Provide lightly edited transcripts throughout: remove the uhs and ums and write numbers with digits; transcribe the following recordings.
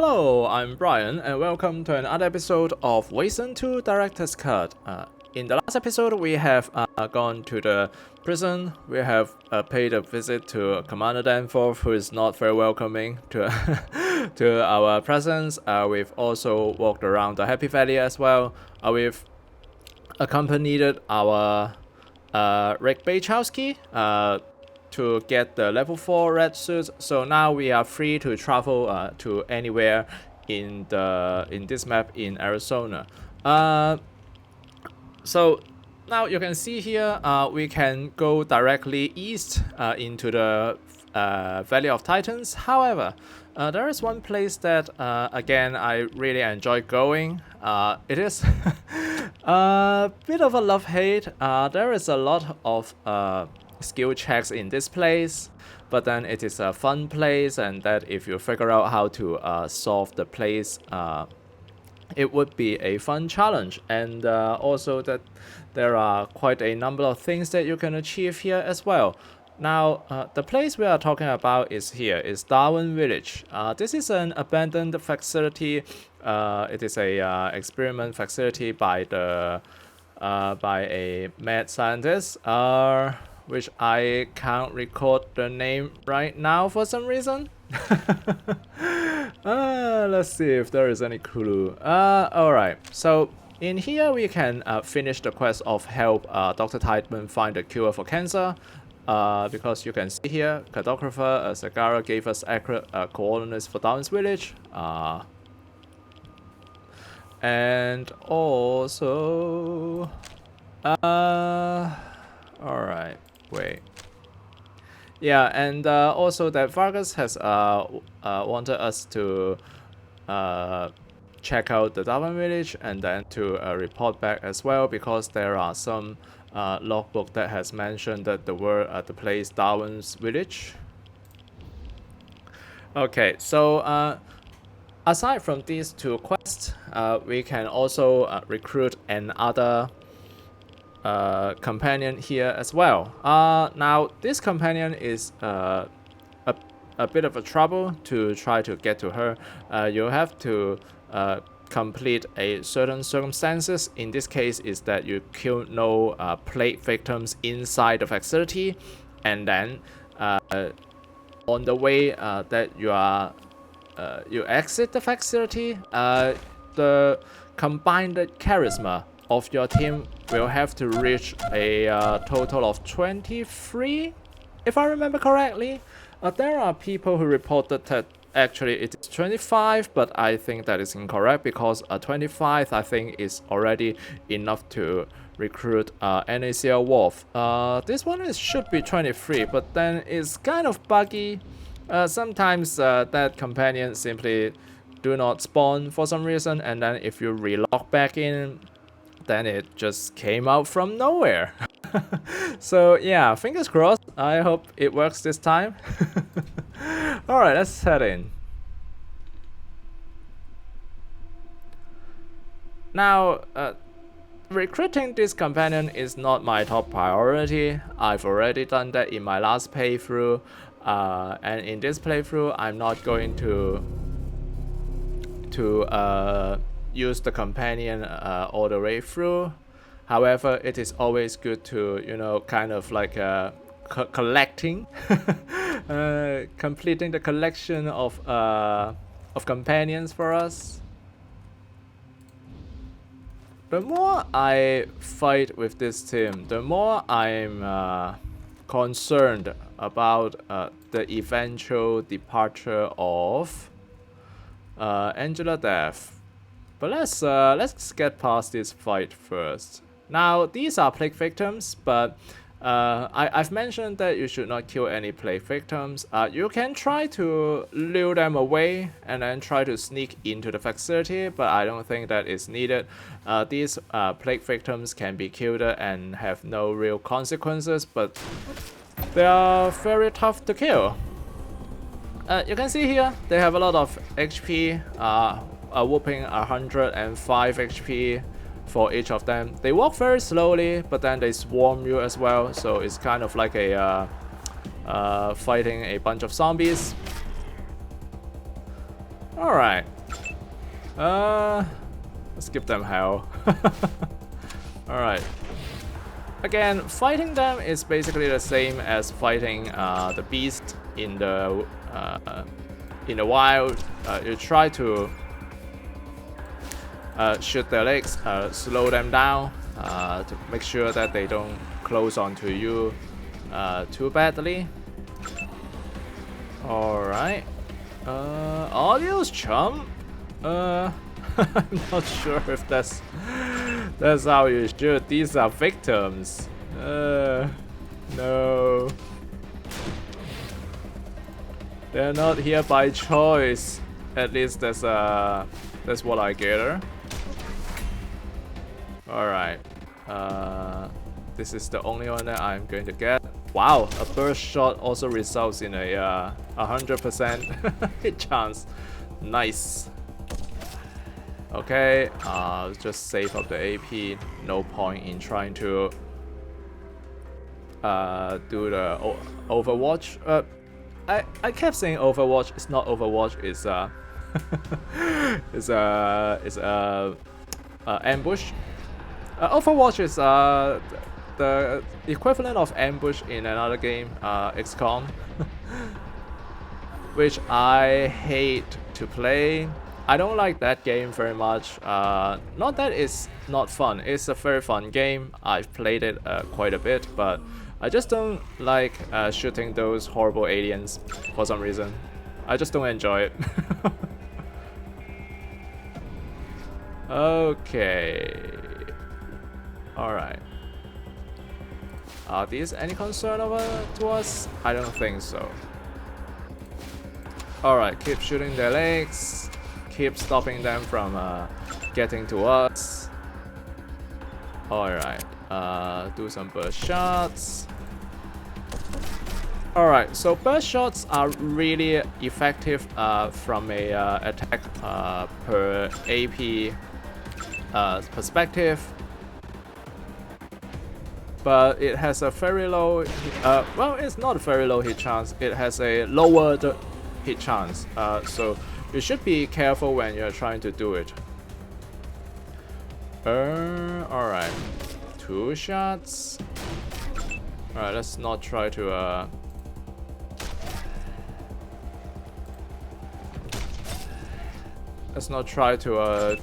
Hello, I'm Brian, and welcome to another episode of Wasteland 2 Director's Cut. In the last episode, we have gone to the prison. We have paid a visit to Commander Danforth, who is not very welcoming to to our presence. We've also walked around the Happy Valley as well. We've accompanied our Rick Bachowski to get the level 4 red suit. So now we are free to travel to anywhere in this map in Arizona. So now you can see here we can go directly east into the Valley of Titans. However, there is one place that again I really enjoy going. It is a bit of a love-hate. There is a lot of skill checks in this place, but then it is a fun place, and that if you figure out how to solve the place, it would be a fun challenge. And also that there are quite a number of things that you can achieve here as well. Now the place we are talking about is Darwin Village. This is an abandoned facility. It is a experiment facility by a mad scientist, which I can't record the name right now for some reason. Let's see if there is any clue. Alright, so in here we can finish the quest of help Dr. Titeman find a cure for cancer. Because you can see here, cartographer Sagara gave us accurate coordinates for Darwin's village. And also... Alright. Wait. Yeah, and also that Vargas has wanted us to check out the Darwin Village and then to report back as well, because there are some logbook that has mentioned that the word the place Darwin's Village. Okay, so aside from these two quests, we can also recruit another companion here as well. Now this companion is a bit of a trouble to try to get to her. You have to complete a certain circumstances. In this case is that you kill no plague victims inside the facility, and then on the way that you exit the facility, the combined charisma of your team will have to reach a total of 23, if I remember correctly. There are people who reported that actually it is 25, but I think that is incorrect, because 25 I think is already enough to recruit NACL Wolf. This one should be 23, but then it's kind of buggy. Sometimes that companion simply do not spawn for some reason, and then if you relog back in, then it just came out from nowhere. So yeah, fingers crossed. I hope it works this time. Alright, let's head in. Now, recruiting this companion is not my top priority. I've already done that in my last playthrough. And in this playthrough, I'm not going to use the companion all the way through. However, it is always good to, you know, kind of like collecting, completing the collection of companions for us. The more I fight with this team, the more I'm concerned about the eventual departure of Angela Death. But let's get past this fight first. Now these are plague victims, but I've mentioned that you should not kill any plague victims. You can try to lure them away and then try to sneak into the facility, but I don't think that is needed. These plague victims can be killed and have no real consequences, but they are very tough to kill. You can see here they have a lot of HP. A whooping 105 HP for each of them. They walk very slowly, but then they swarm you as well, so it's kind of like a fighting a bunch of zombies. Alright. Let's give them hell. Alright. Again, fighting them is basically the same as fighting the beast in the wild. You try to shoot their legs, slow them down to make sure that they don't close onto you too badly. Alright. Adios, chum. I'm not sure if that's how you shoot. These are victims. No. They're not here by choice. At least that's what I gather. Alright. This is the only one that I'm going to get. Wow, a burst shot also results in a 100% hit chance. Nice. Okay, just save up the AP. No point in trying to do the Overwatch. I kept saying Overwatch. It's not Overwatch. It's it's ambush. Overwatch is the equivalent of ambush in another game, XCOM, which I hate to play. I don't like that game very much. Not that it's not fun. It's a very fun game. I've played it quite a bit, but I just don't like shooting those horrible aliens for some reason. I just don't enjoy it. Okay. Alright. Are these any concern to us? I don't think so. Alright, keep shooting their legs. Keep stopping them from getting to us. Alright, do some burst shots. Alright, so burst shots are really effective from a attack per AP perspective. But it has a very low, well, it's not a very low hit chance. It has a lowered hit chance. So you should be careful when you're trying to do it. Alright. 2 shots. Alright, let's not try to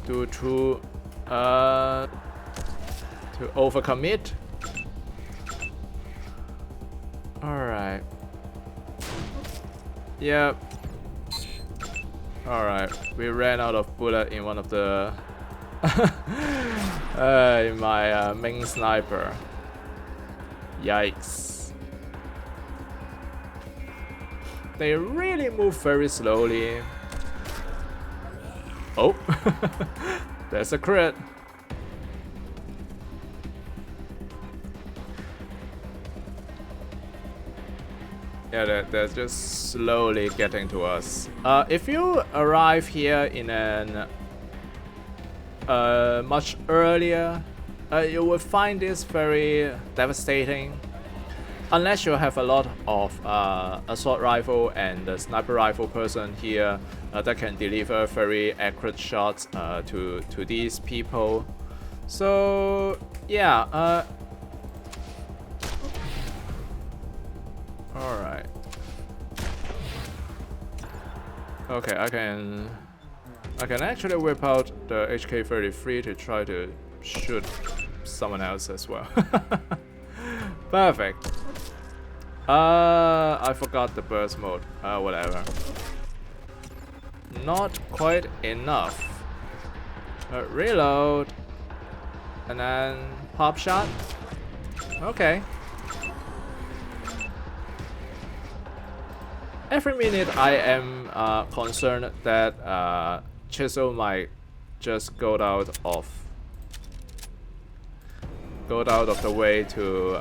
do too to overcommit. Alright. Yep. Alright, we ran out of bullet in one of the in my main sniper. Yikes. They really move very slowly. Oh, there's a crit. Yeah, they're just slowly getting to us. If you arrive here in an much earlier, you will find this very devastating. Unless you have a lot of assault rifle and a sniper rifle person here that can deliver very accurate shots to these people. So yeah. Alright. Okay, I can actually whip out the HK-33 to try to shoot someone else as well. Perfect. I forgot the burst mode. Whatever. Not quite enough. Reload. And then pop shot. Okay. Every minute I am concerned that Chisel might just go out of the way to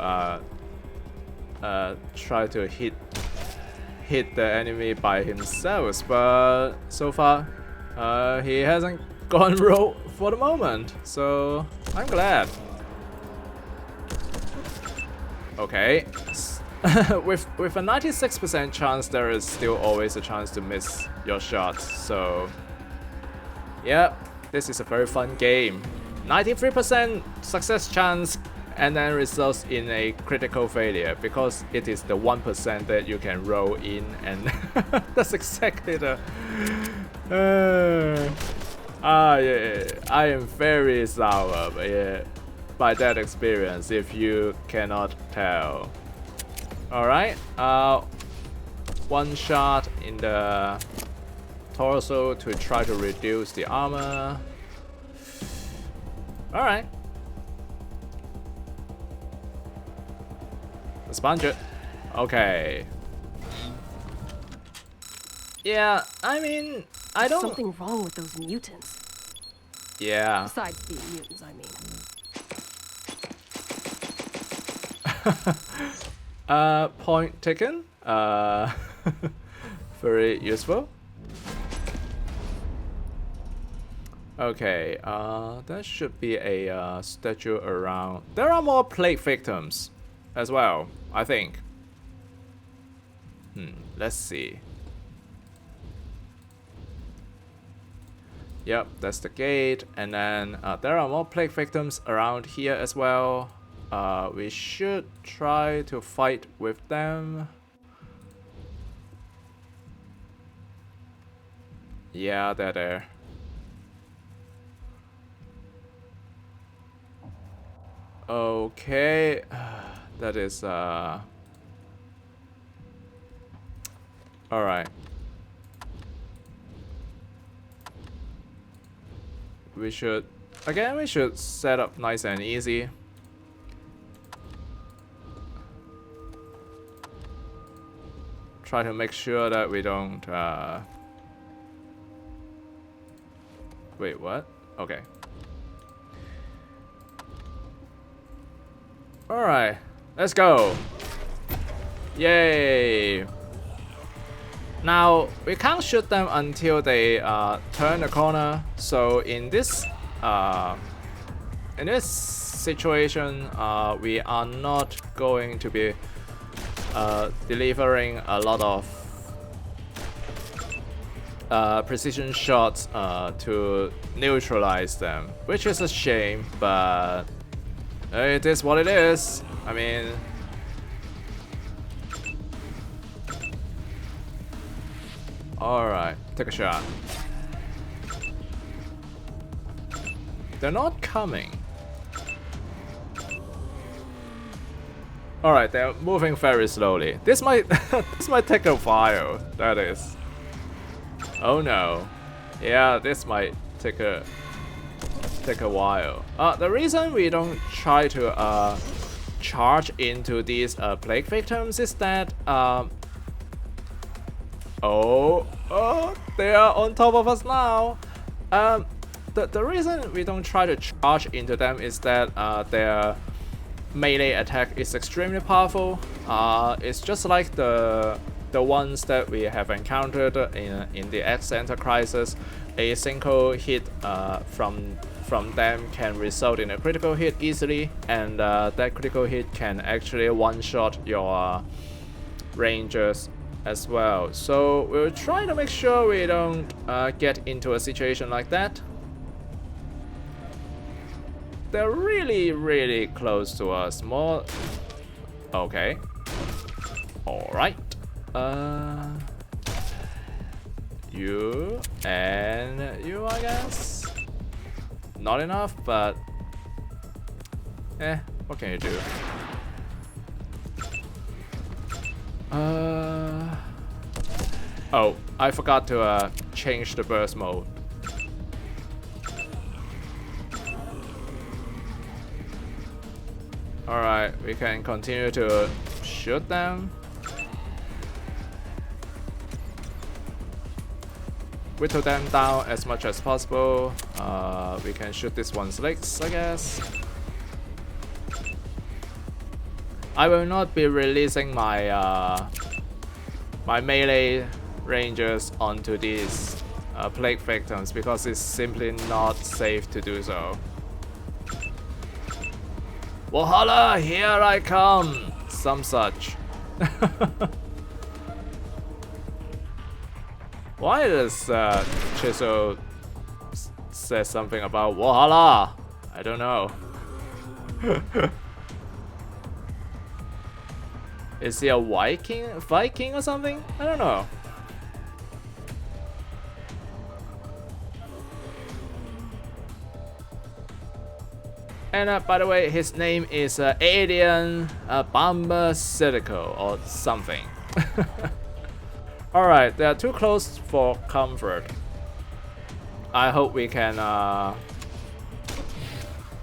try to hit the enemy by himself, but so far he hasn't gone rogue for the moment, so I'm glad. Okay, with a 96% chance, there is still always a chance to miss your shots. So, yeah, this is a very fun game. 93% success chance, and then results in a critical failure because it is the 1% that you can roll in, and that's exactly the. Yeah, I am very sour, but yeah, by that experience, if you cannot tell. Alright, one shot in the torso to try to reduce the armor. Alright. Sponge it. Okay. Yeah, I mean, I don't. Something wrong with those mutants. Yeah. Besides being mutants, I mean. Point taken. Very useful. Okay, there should be a statue around. There are more plague victims as well, I think. Let's see. Yep, that's the gate, and then there are more plague victims around here as well. We should try to fight with them. Yeah, they're there. Okay, that is alright. We should set up nice and easy. Try to make sure that we don't wait, what? Okay. Alright, let's go. Yay! Now, we can't shoot them until they turn the corner, so in this situation, we are not going to be delivering a lot of precision shots to neutralize them, which is a shame, but it is what it is. I mean, alright, take a shot. They're not coming. Alright, they're moving very slowly. This might this might take a while, that is. Oh no. Yeah, this might take a while. The reason we don't try to charge into these plague victims is that oh, they are on top of us now. The reason we don't try to charge into them is that their melee attack is extremely powerful. It's just like the ones that we have encountered in the X-Center Crisis. A single hit from them can result in a critical hit easily, and that critical hit can actually one-shot your rangers as well. So we'll try to make sure we don't get into a situation like that. They're really close to us. More. Okay. Alright. You and you, I guess. Not enough, but what can you do? Oh, I forgot to change the burst mode. Alright, we can continue to shoot them. Whittle them down as much as possible. We can shoot this one's legs, I guess. I will not be releasing my my melee rangers onto these plague victims because it's simply not safe to do so. Valhalla, here I come! Some such. Why does Chisel say something about Wahala? I don't know. Is he a Viking or something? I don't know. And by the way, his name is Alien Bombasidico or something. Alright, they are too close for comfort. I hope we can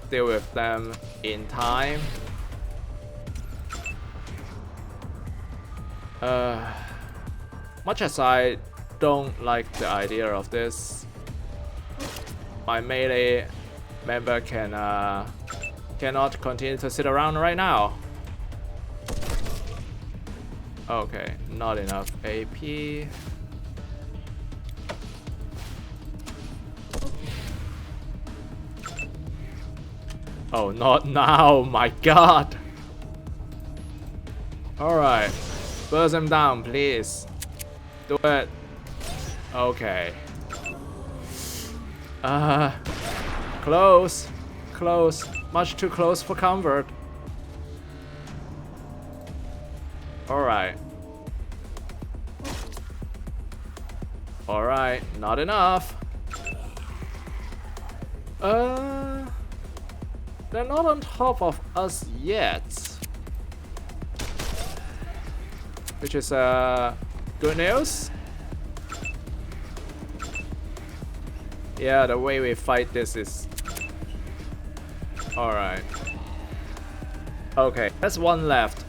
deal with them in time. Much as I don't like the idea of this, my melee member cannot continue to sit around right now. Okay, not enough AP. Oh, not now, my god! Alright, burst him down, please. Do it. Okay. Close. Close. Much too close for comfort. Alright. Alright, not enough. They're not on top of us yet. Which is good news. Yeah, the way we fight this is... Alright. Okay, that's one left.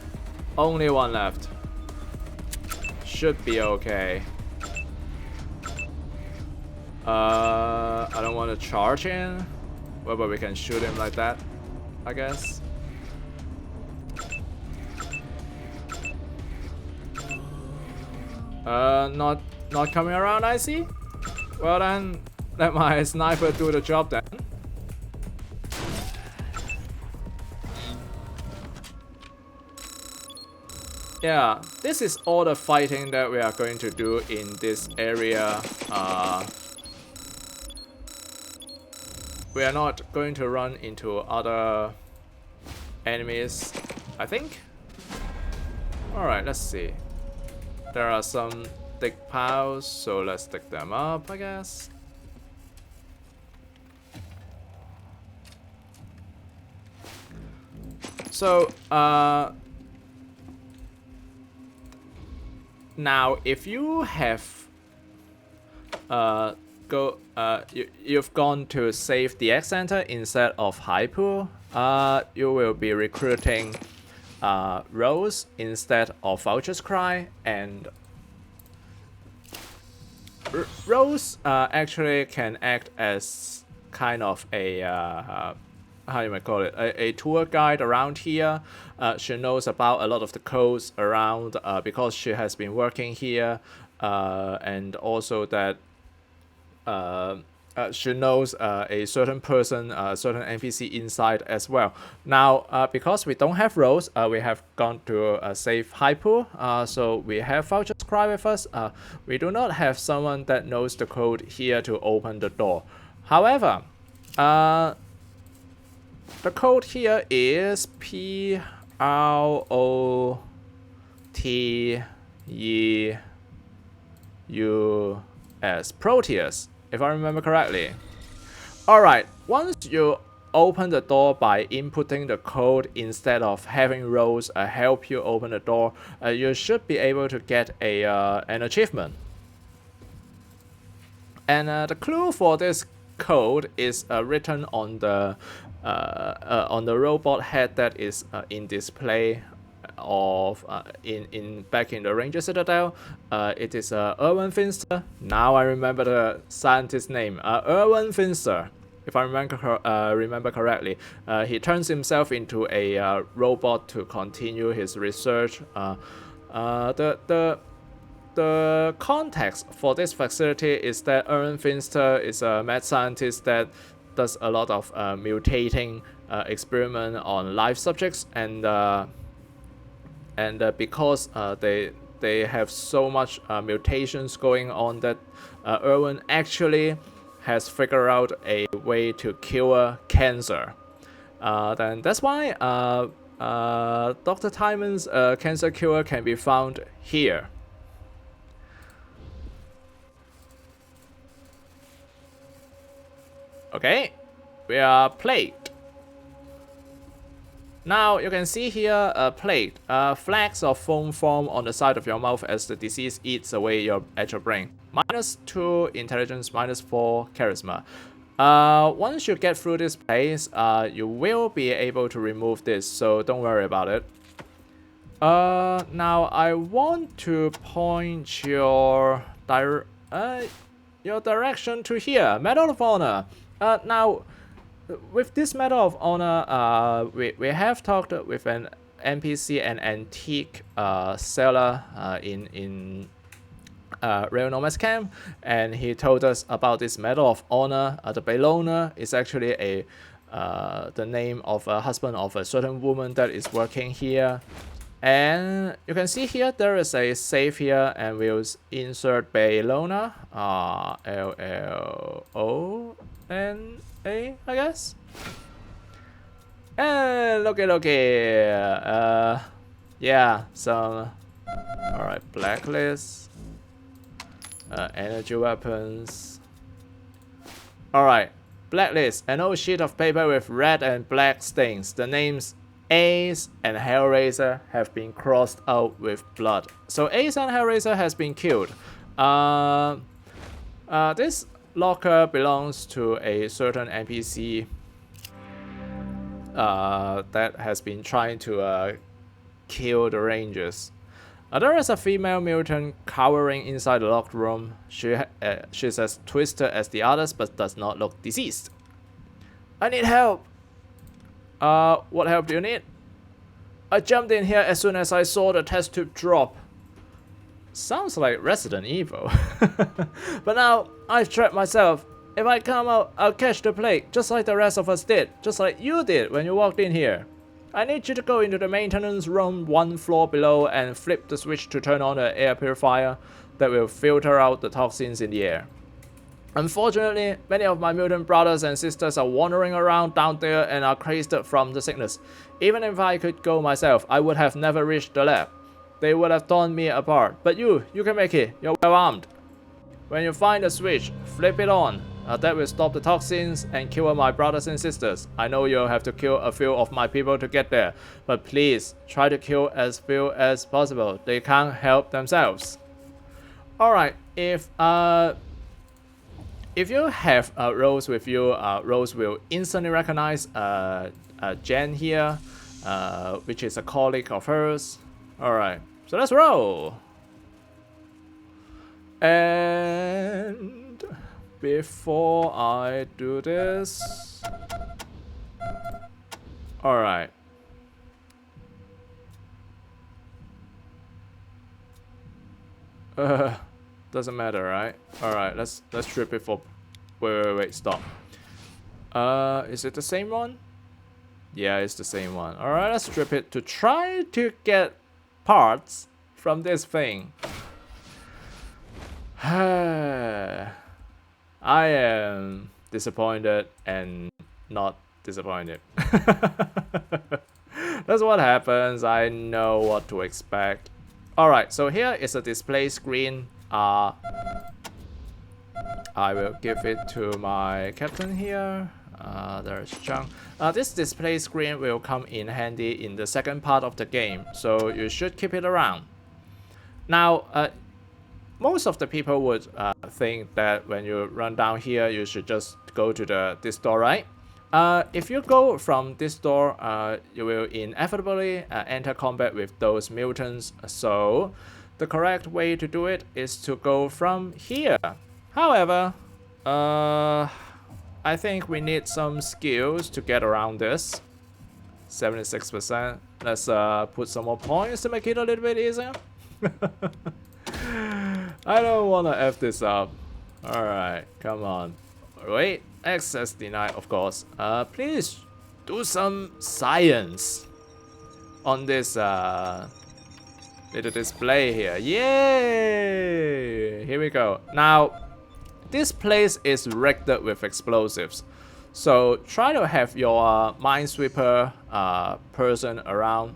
Only one left. Should be okay. I don't want to charge in. Well, but we can shoot him like that, I guess. Not coming around, I see. Well then, let my sniper do the job then. Yeah, this is all the fighting that we are going to do in this area. We are not going to run into other enemies, I think. Alright, let's see. There are some dig piles, so let's dig them up, I guess. So, now if you have you've gone to save the X Center instead of Hypo, you will be recruiting Rose instead of Vulture's Cry, and Rose actually can act as kind of a how you might call it, a tour guide around here. She knows about a lot of the codes around because she has been working here, and also that she knows a certain person, a certain NPC inside as well. Now, because we don't have Rose, we have gone to save Hypo, so we have Vulture's Cry with us. We do not have someone that knows the code here to open the door. However, the code here is PROTEUS, Proteus, if I remember correctly. Alright, once you open the door by inputting the code instead of having Rose help you open the door, you should be able to get an achievement. And the clue for this code is written on the robot head that is in display of back in the Ranger Citadel. It is Erwin Finster. Now I remember the scientist's name. Erwin Finster, if I remember correctly. He turns himself into a robot to continue his research. The context for this facility is that Erwin Finster is a mad scientist that does a lot of mutating experiment on live subjects, and and because they have so much mutations going on that Erwin actually has figured out a way to cure cancer. Then that's why Dr. Timon's cancer cure can be found here. Okay, we are plagued. Now you can see here plagued. Flags of foam form on the side of your mouth as the disease eats away your brain. -2 intelligence, -4 charisma. Once you get through this place, you will be able to remove this, so don't worry about it. Now I want to point your direction to here, Medal of Honor. Now, with this Medal of Honor, we have talked with an NPC, an antique seller in Real Nomads Camp, and he told us about this Medal of Honor. The Bellona is actually the name of a husband of a certain woman that is working here. And you can see here there is a save here, and we'll insert Bellona, L-L-O-N-A, I guess. And looky, yeah, some, alright, blacklist, energy weapons. Alright, blacklist, an old sheet of paper with red and black stains. The names Ace and Hellraiser have been crossed out with blood. So Ace and Hellraiser has been killed. This locker belongs to a certain NPC that has been trying to kill the Rangers. There is a female mutant cowering inside the locked room. She's as twisted as the others, but does not look diseased. I need help. What help do you need? I jumped in here as soon as I saw the test tube drop. Sounds like Resident Evil. But now, I've trapped myself. If I come out, I'll catch the plague, just like the rest of us did. Just like you did when you walked in here. I need you to go into the maintenance room 1 floor below and flip the switch to turn on the air purifier that will filter out the toxins in the air. Unfortunately, many of my mutant brothers and sisters are wandering around down there and are crazed from the sickness. Even if I could go myself, I would have never reached the lab. They would have torn me apart. But you can make it. You're well armed. When you find the switch, flip it on. That will stop the toxins and cure my brothers and sisters. I know you'll have to kill a few of my people to get there, but please try to kill as few as possible. They can't help themselves. Alright, if you have Rose with you, Rose will instantly recognize Jen here, which is a colleague of hers. Alright, so let's roll. And before I do this, alright. Doesn't matter, right? Alright, let's strip it for. Wait, stop. Is it the same one? Yeah, it's the same one. Alright, let's strip it to try to get parts from this thing. I am disappointed and not disappointed. That's what happens. I know what to expect. Alright, so here is a display screen. I will give it to my captain here. There's Chang. This display screen will come in handy in the second part of the game, so you should keep it around. Now, most of the people would think that when you run down here, you should just go to this door, right? If you go from this door, you will inevitably enter combat with those mutants. So the correct way to do it is to go from here. However, I think we need some skills to get around this. 76%. Let's put some more points to make it a little bit easier. I don't want to F this up. Alright, come on. Wait, access denied, of course. Please do some science on this little display here. Yay! Here we go. Now, this place is rigged with explosives. So try to have your minesweeper person around.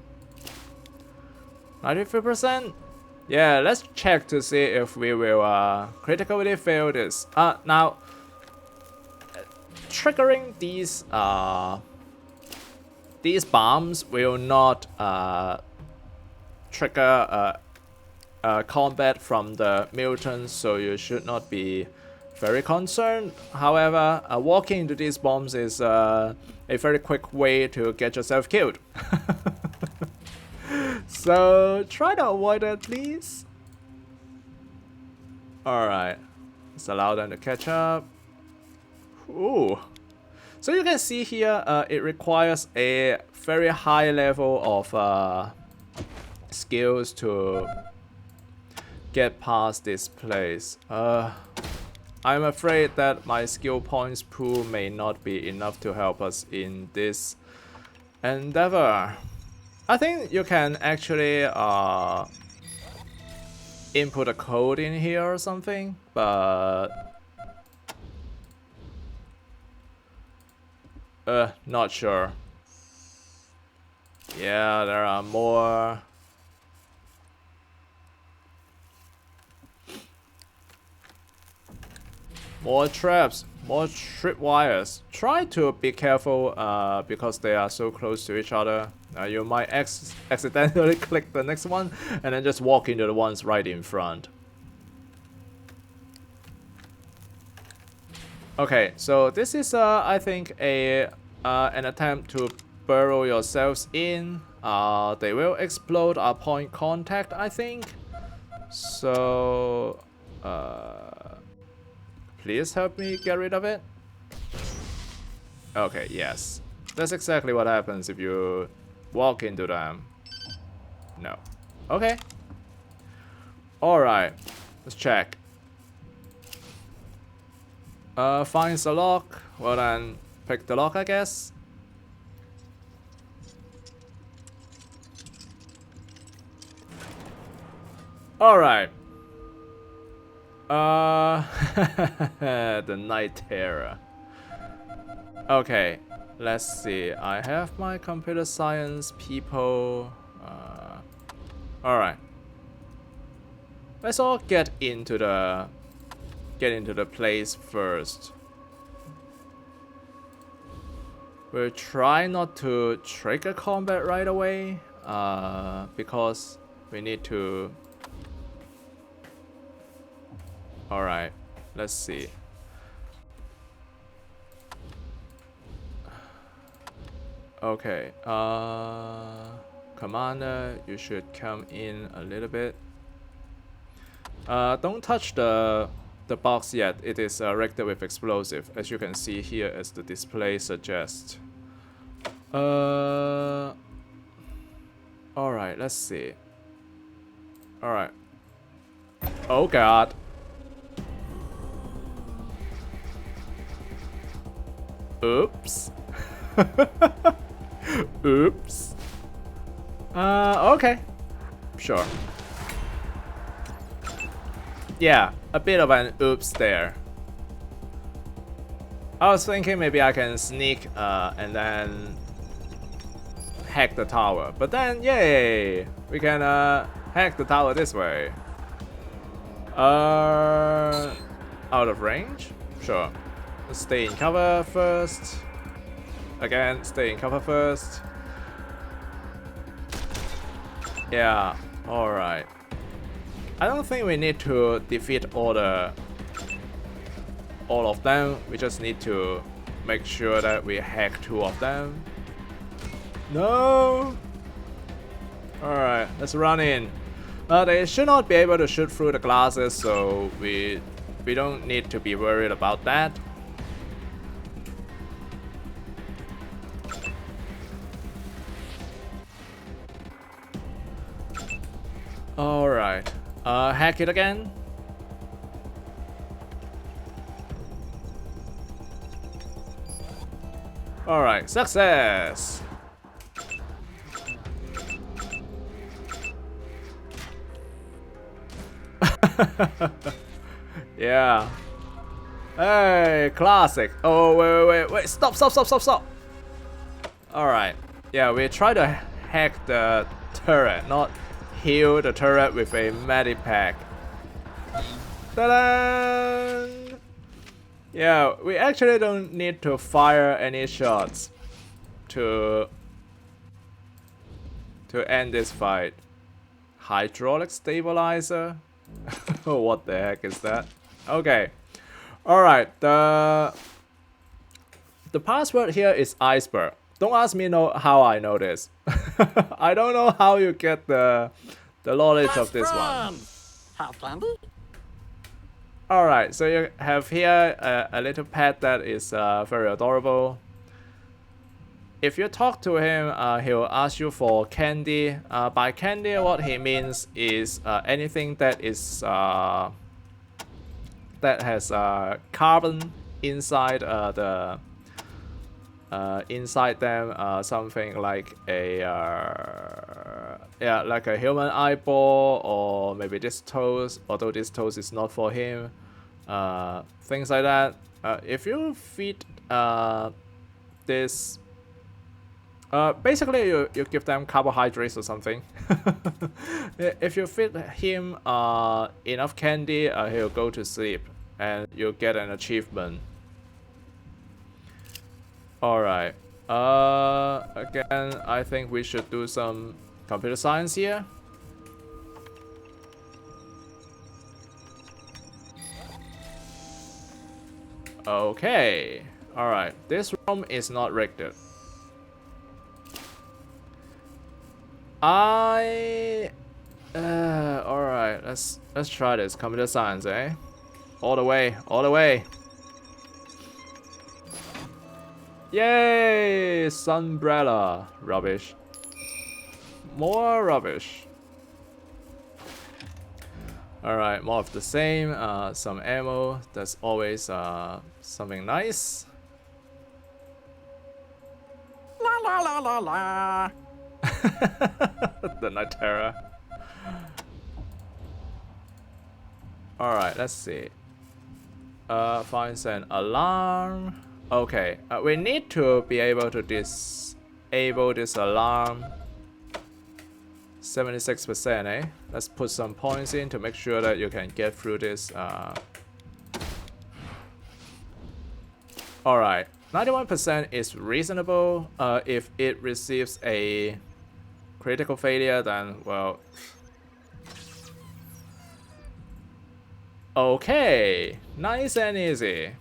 93%? Yeah, let's check to see if we will critically fail this. Now, triggering these bombs will not trigger combat from the mutants, so you should not be very concerned. However, walking into these bombs is a very quick way to get yourself killed. So try to avoid that, please. Alright, let's allow them to catch up. Ooh. So you can see here, it requires a very high level of skills to get past this place. I'm afraid that my skill points pool may not be enough to help us in this endeavor. I think you can actually input a code in here or something, but not sure. Yeah, there are more. More traps, more tripwires. Try to be careful because they are so close to each other. You might accidentally click the next one and then just walk into the ones right in front. Okay, so this is I think an attempt to burrow yourselves in. They will explode our point contact, I think. So please help me get rid of it. Okay, yes. That's exactly what happens if you walk into them. No. Okay. Alright. Let's check. Finds the lock. Well then, pick the lock, I guess. Alright. The Night Terror. Okay, let's see. I have my computer science people. Alright. Let's all get into the place first. We'll try not to trigger combat right away, because we need to. Alright, let's see. Okay, Commander, you should come in a little bit. Don't touch the box yet. It is rigged with explosive, as you can see here as the display suggests. Alright, let's see. Alright. Oh god. Oops. Oops. Okay. Sure. Yeah, a bit of an oops there. I was thinking maybe I can sneak and then hack the tower. But then, yay! We can hack the tower this way. Out of range? Sure. Let's stay in cover first. Again, stay in cover first. Yeah, alright. I don't think we need to defeat all of them. We just need to make sure that we hack 2 of them. No! Alright, let's run in. They should not be able to shoot through the glasses, so we don't need to be worried about that. Alright, hack it again. Alright, success! Yeah. Hey, classic. Oh, wait. Stop. Alright. Yeah, we try to hack the turret, not heal the turret with a medipack. Ta-da! Yeah, we actually don't need to fire any shots to end this fight. Hydraulic stabilizer? What the heck is that? Okay. Alright, the password here is iceberg. Don't ask me how I know this. I don't know how you get the knowledge of this one. Have candy? Alright, so you have here a little pet that is very adorable. If you talk to him, he'll ask you for candy. By candy, what he means is anything that is that has carbon inside inside them, something like a like a human eyeball, or maybe this toast, although this toast is not for him. Things like that. If you feed this, basically you give them carbohydrates or something. If you feed him enough candy, he'll go to sleep and you'll get an achievement. Alright. Again, I think we should do some computer science here. Okay. Alright. This room is not rigged. Alright, let's try this. Computer science, eh? All the way. Yay! Sunbrella. Rubbish. More rubbish. Alright, more of the same. Some ammo. That's always something nice. La. The Nitera. Alright, let's see. Finds an alarm. Okay, we need to be able to disable this alarm. 76%, eh? Let's put some points in to make sure that you can get through this. Alright, 91% is reasonable. If it receives a critical failure, then, well... Okay, nice and easy.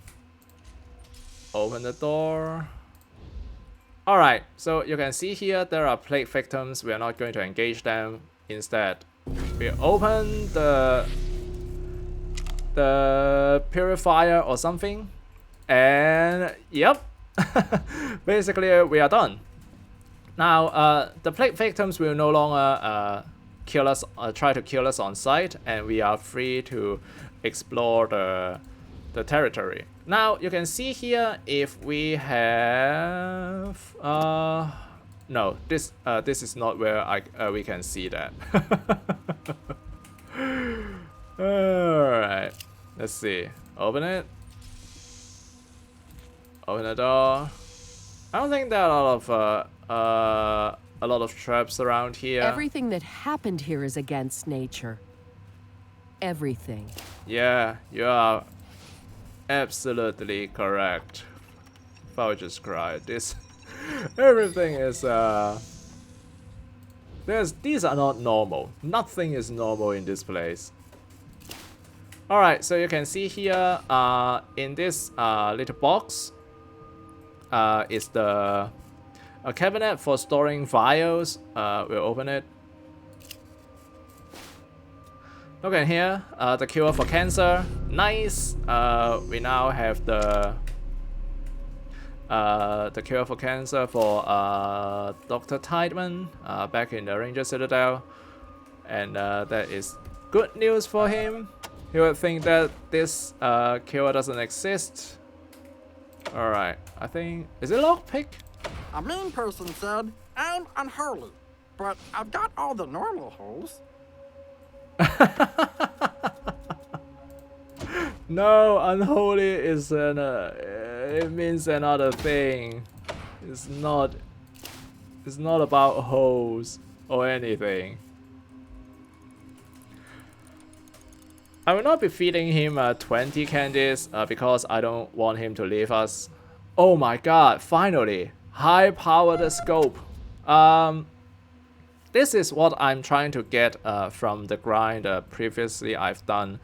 Open the door. Alright, so you can see here there are plague victims. We are not going to engage them. Instead, we open the purifier or something. And yep, basically we are done. Now, the plague victims will no longer kill us, try to kill us on sight, and we are free to explore the territory. Now you can see here if we have no, this is not where we can see that. Alright, let's see. Open it. Open the door. I don't think there are a lot of traps around here. Everything that happened here is against nature. Everything. Yeah, you are absolutely correct. If I would just cry, this everything is these are not normal. Nothing is normal in this place. Alright, so you can see here in this little box is a cabinet for storing vials. We'll open it. Look at here, the cure for cancer. Nice. We now have the cure for cancer for Dr. Tideman back in the Ranger Citadel, and that is good news for him. He would think that this cure doesn't exist. All right, I think, is it lockpick? A mean person said, I'm unholy, but I've got all the normal holes. No, unholy is an it means another thing. It's not about holes or anything. I will not be feeding him 20 candies because I don't want him to leave us. Oh my god, finally! High-powered scope. This is what I'm trying to get from the grind previously I've done.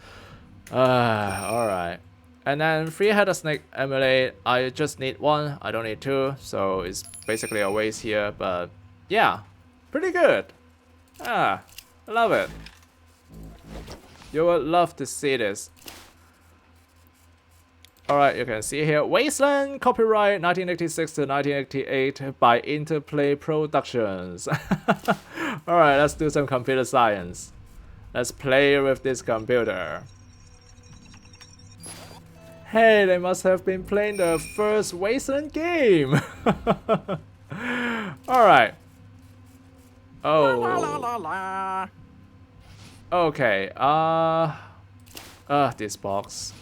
Alright. And then three-headed snake emulate, I just need one, I don't need two, so it's basically a waste here, but yeah, pretty good. I love it. You would love to see this. Alright, you can see here, Wasteland, copyright 1986 to 1988 by Interplay Productions. Alright, let's do some computer science. Let's play with this computer. Hey, they must have been playing the first Wasteland game. Alright. Oh. La la la la. Okay, this box.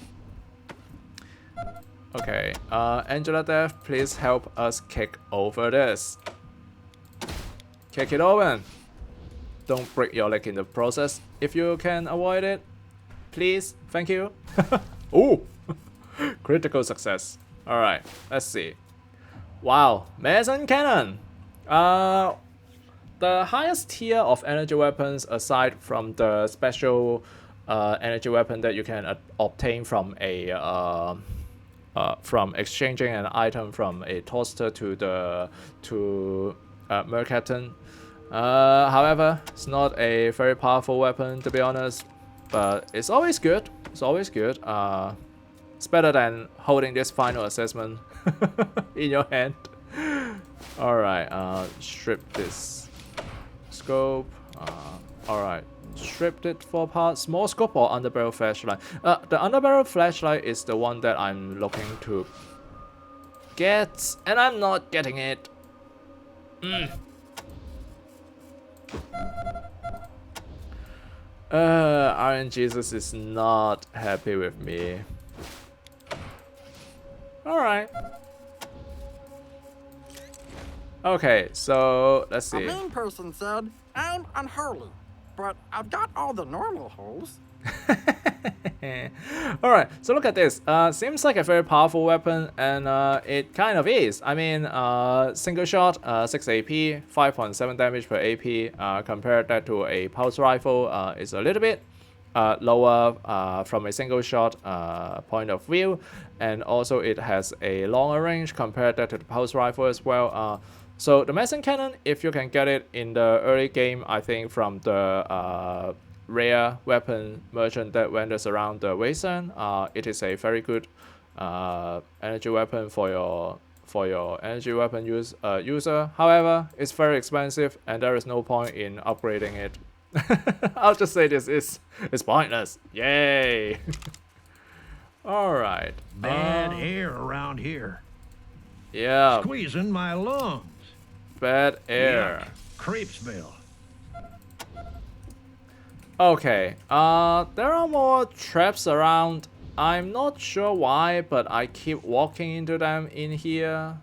Okay, Angela Death, please help us kick over this. Kick it open. Don't break your leg in the process. If you can avoid it, please, thank you. Ooh, critical success. Alright, let's see. Wow, Mason Cannon. The highest tier of energy weapons, aside from the special energy weapon that you can obtain from a from exchanging an item from a toaster to the Mercaptan. However, it's not a very powerful weapon to be honest, but it's always good. It's always good. It's better than holding this final assessment in your hand. All right, strip this. Scope. Alright. Stripped it for parts. Small scope or underbarrel flashlight? The underbarrel flashlight is the one that I'm looking to get, and I'm not getting it. Iron Jesus is not happy with me. Alright. Okay, so let's see. A mean person said, I'm unholy, but I've got all the normal holes. Alright, so look at this. Seems like a very powerful weapon, and it kind of is. I mean, single shot, 6 AP, 5.7 damage per AP. Compared that to a pulse rifle, is a little bit lower from a single shot point of view, and also it has a longer range compared that to the pulse rifle as well. So the Mason Cannon, if you can get it in the early game, I think from the rare weapon merchant that wanders around the Wasteland, it is a very good energy weapon for your energy weapon user. However, it's very expensive and there is no point in upgrading it. I'll just say this is pointless. Yay! Alright. Bad air around here. Yeah. Squeezing my lungs. Bad air. Yuck. Creepsville. Okay, there are more traps around. I'm not sure why, but I keep walking into them in here.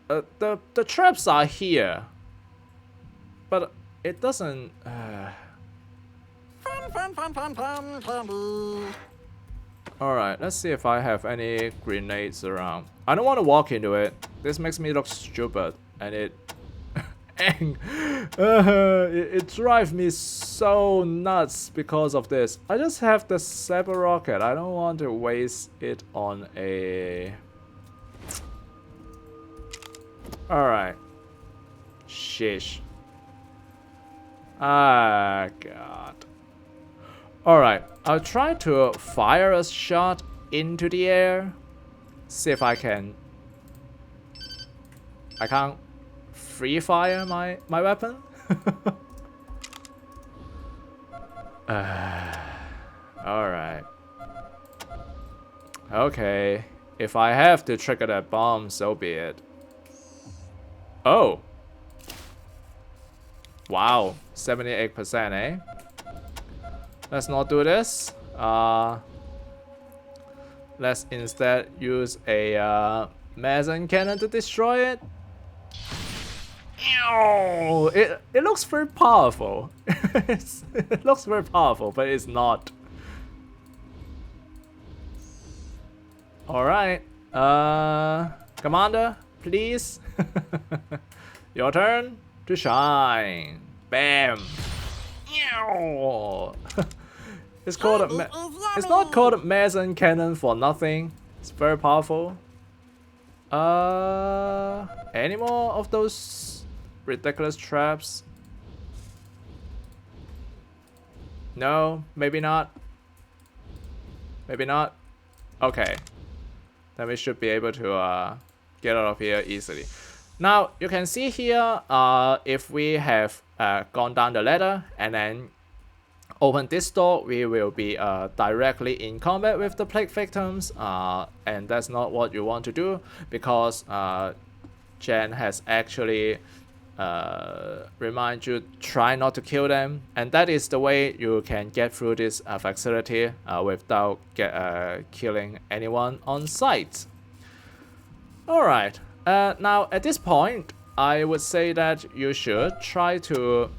The traps are here, but it doesn't. Fun, candy. Alright, let's see if I have any grenades around. I don't want to walk into it. This makes me look stupid, and it it drives me so nuts because of this. I just have the saber rocket. I don't want to waste it on a. Alright. Sheesh. Ah, God. Alright, I'll try to fire a shot into the air. See if I can. I can't free fire my weapon. Alright. Okay. If I have to trigger that bomb, so be it. Oh. Wow, 78%, eh? Let's not do this. Let's instead use a Mason cannon to destroy it. Ew, it looks very powerful. It looks very powerful, but it's not. Alright. Commander, please. Your turn to shine. Bam. Ew. It's called it's not called Mason cannon for nothing. It's very powerful. Any more of those ridiculous traps? No, maybe not. Maybe not. Okay. Then we should be able to get out of here easily. Now you can see here, if we have gone down the ladder and then open this door, we will be directly in combat with the plague victims, and that's not what you want to do, because Jen has actually remind you try not to kill them, and that is the way you can get through this facility without killing anyone on sight. Alright, now at this point I would say that you should try to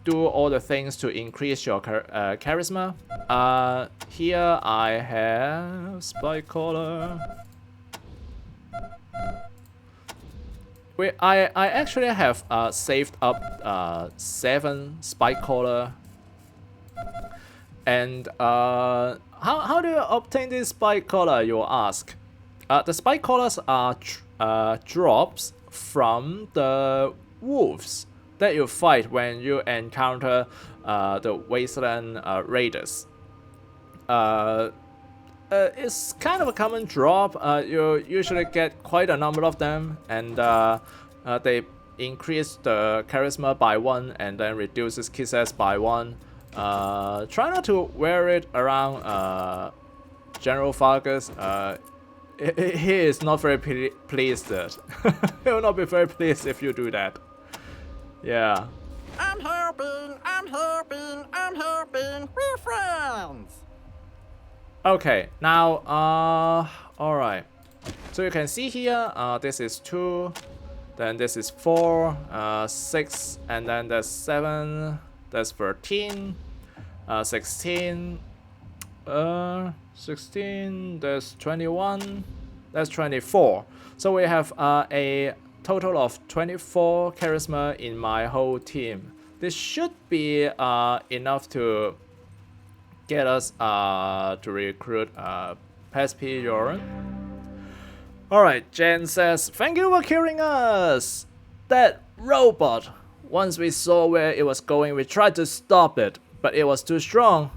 do all the things to increase your charisma. Here I have Spike Collar. I actually have saved up 7 Spike Collar. And how do you obtain this Spike Collar, you will ask? The Spike Collars are drops from the wolves that you fight when you encounter the Wasteland raiders. It's kind of a common drop. You usually get quite a number of them, and they increase the charisma by 1 and then reduces kisses by 1. Try not to wear it around General Fargus. He is not very pleased. He will not be very pleased if you do that. Yeah. I'm helping, I'm helping, I'm helping. We're friends. Okay, now, alright. So you can see here, this is 2, then this is 4, 6, and then there's 7, there's 13, 16, 16, there's 21, that's 24. So we have a total of 24 charisma in my whole team. This should be enough to get us to recruit Pizepi Joren. Alright, Jen says, thank you for killing us! That robot! Once we saw where it was going, we tried to stop it, but it was too strong.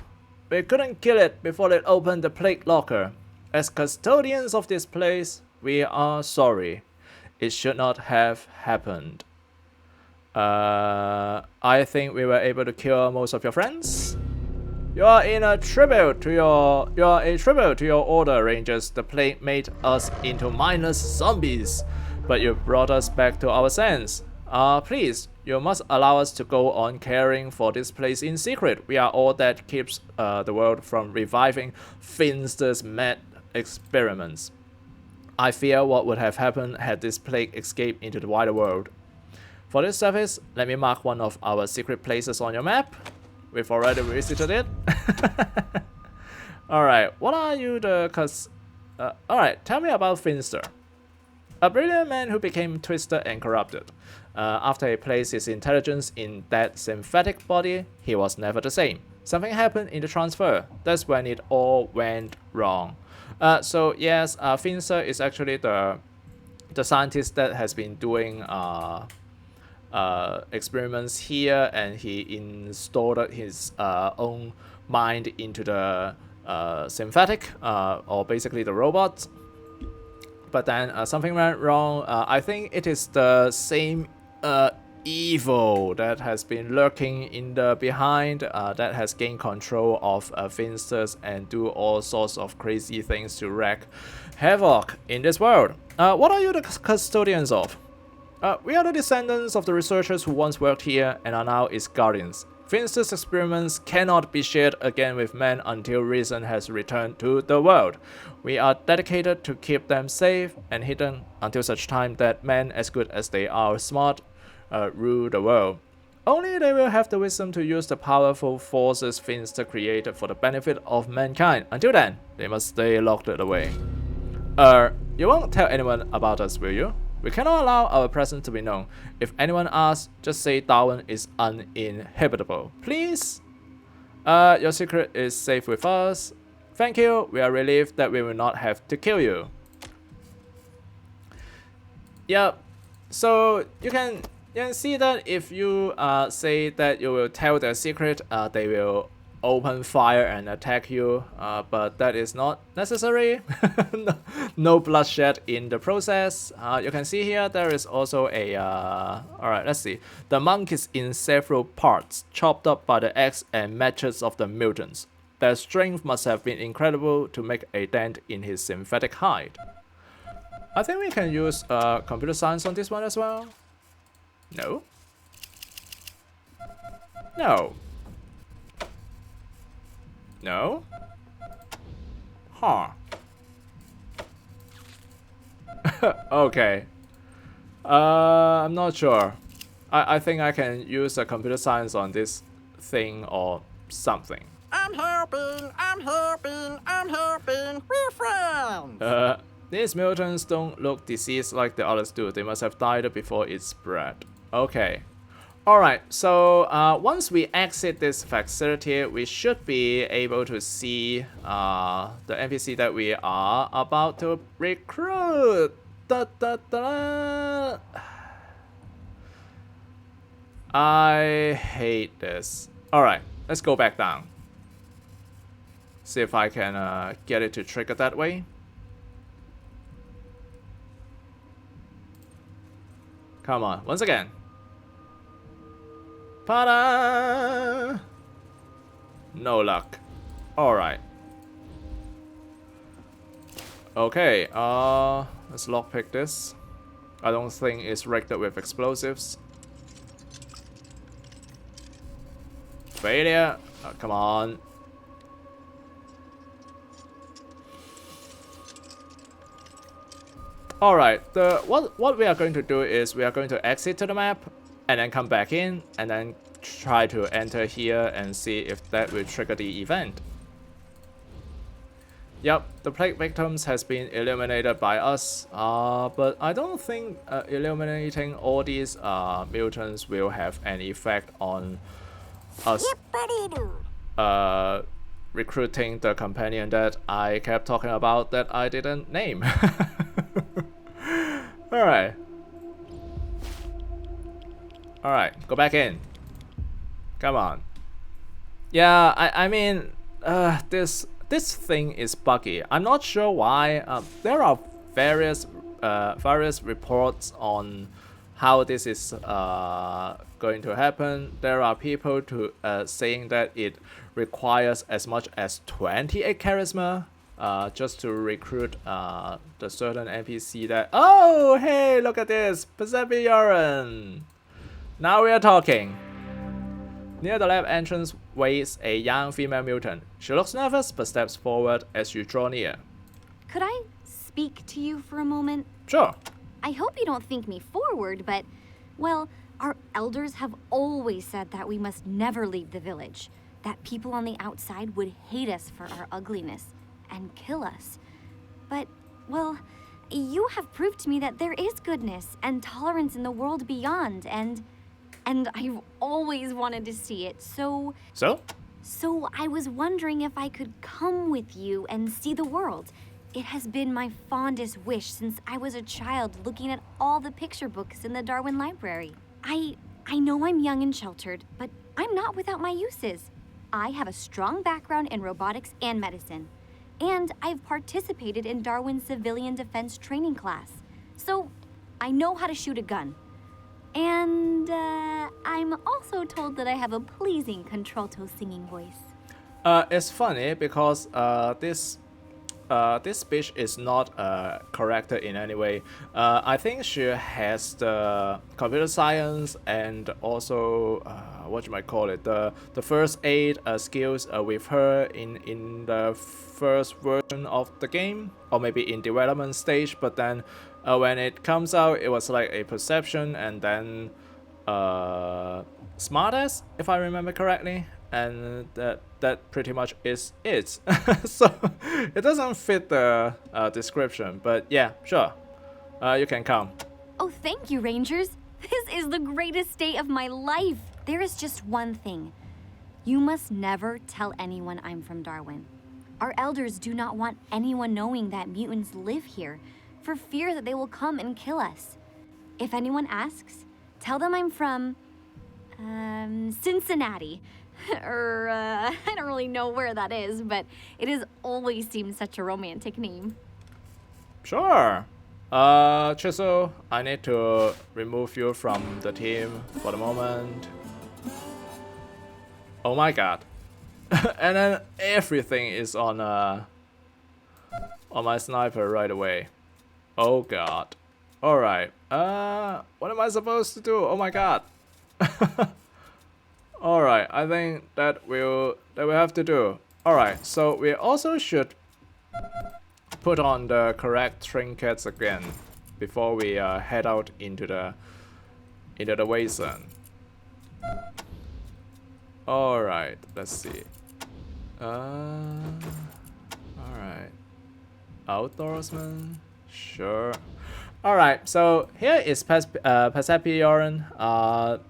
We couldn't kill it before it opened the plague locker. As custodians of this place, we are sorry. It should not have happened. I think we were able to kill most of your friends. You are a tribute to your order, Rangers. The plague made us into mindless zombies, but you brought us back to our sense. Please, you must allow us to go on caring for this place in secret. We are all that keeps the world from reviving Finster's mad experiments. I fear what would have happened had this plague escaped into the wider world. For this service, let me mark one of our secret places on your map. We've already visited it. Alright, what are you alright, tell me about Finster. A brilliant man who became twisted and corrupted. After he placed his intelligence in that synthetic body, he was never the same. Something happened in the transfer. That's when it all went wrong. So yes, Finster is actually the scientist that has been doing experiments here, and he installed his own mind into the synthetic, or basically the robots. But then something went wrong. I think it is the same evil that has been lurking in the behind, that has gained control of Finsters and do all sorts of crazy things to wreak havoc in this world. What are you the custodians of? We are the descendants of the researchers who once worked here and are now its guardians. Finster's experiments cannot be shared again with men until reason has returned to the world. We are dedicated to keep them safe and hidden until such time that men, as good as they are smart, rule the world. Only they will have the wisdom to use the powerful forces Finster created for the benefit of mankind. Until then, they must stay locked away. You won't tell anyone about us, will you? We cannot allow our presence to be known. If anyone asks, just say Darwin is uninhabitable. Please? Your secret is safe with us. Thank you. We are relieved that we will not have to kill you. Yep. So you can see that if you say that you will tell their secret, they will open fire and attack you, but that is not necessary. No bloodshed in the process. You can see here there is also a alright, let's see. The monk is in several parts, chopped up by the axe and machetes of the mutants. Their strength must have been incredible to make a dent in his synthetic hide. I think we can use computer science on this one as well. No? No. No? Huh. Okay. I'm not sure. I think I can use a computer science on this thing or something. I'm helping, I'm helping, I'm helping. We're friends. These mutants don't look diseased like the others do. They must have died before it spread. Okay. Alright, so once we exit this facility, we should be able to see the NPC that we are about to recruit. Da, da, da. I hate this. Alright, let's go back down. See if I can get it to trigger that way. Come on, once again. Ta-da! No luck. Alright. Okay, let's lockpick this. I don't think it's rigged with explosives. Failure. Oh, come on. Alright, what we are going to do is we are going to exit to the map and then come back in and then try to enter here and see if that will trigger the event. Yep, the plague victims has been eliminated by us, but I don't think eliminating all these mutants will have any effect on us recruiting the companion that I kept talking about that I didn't name. Alright. Alright, go back in. Come on. Yeah, I mean, this thing is buggy. I'm not sure why. There are various reports on how this is going to happen. There are people saying that it requires as much as 28 charisma just to recruit the certain NPC that... Oh, hey, look at this! Pizepi Joren! Now we are talking. Near the lab entrance waits a young female mutant. She looks nervous but steps forward as you draw near. Could I speak to you for a moment? Sure. I hope you don't think me forward, but, well, our elders have always said that we must never leave the village. That people on the outside would hate us for our ugliness and kill us. But, well, you have proved to me that there is goodness and tolerance in the world beyond, and I've always wanted to see it, so I was wondering if I could come with you and see the world. It has been my fondest wish since I was a child looking at all the picture books in the Darwin library. I know I'm young and sheltered, but I'm not without my uses. I have a strong background in robotics and medicine, and I've participated in Darwin's civilian defense training class, so I know how to shoot a gun. And I'm also told that I have a pleasing contralto singing voice. It's funny because this this speech is not corrected in any way. I think she has the computer science and also what you might call it, the first aid skills with her in the first version of the game, or maybe in development stage. But then when it comes out, it was like a perception and then smartest, if I remember correctly, and that pretty much is it. So it doesn't fit the description, but yeah, sure, you can come. Oh, thank you, Rangers. This is the greatest day of my life. There is just one thing. You must never tell anyone I'm from Darwin. Our elders do not want anyone knowing that mutants live here, for fear that they will come and kill us. If anyone asks, tell them I'm from Cincinnati. I don't really know where that is, but it has always seemed such a romantic name. Sure. Chisel, I need to remove you from the team for the moment. Oh my god. And then everything is on my sniper right away. Oh god. Alright. What am I supposed to do? Oh my god. Alright, I think that will have to do. Alright, so we also should put on the correct trinkets again before we head out into the wasteland. Alright, let's see. Alright. Outdoorsman, sure. Alright, so here is Pizepi Joren.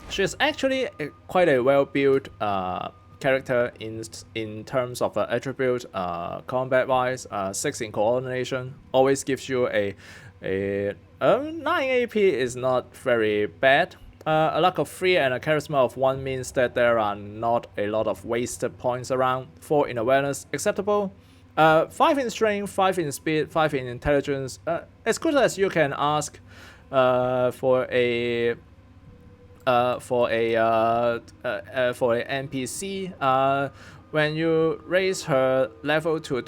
She's actually quite a well-built character in terms of attribute, combat-wise. 6 in coordination, always gives you a 9 AP is not very bad. A lack of 3 and a charisma of 1 means that there are not a lot of wasted points around. 4 in awareness, acceptable. 5 in strength, 5 in speed, 5 in intelligence. As good as you can ask for a NPC. When you raise her level to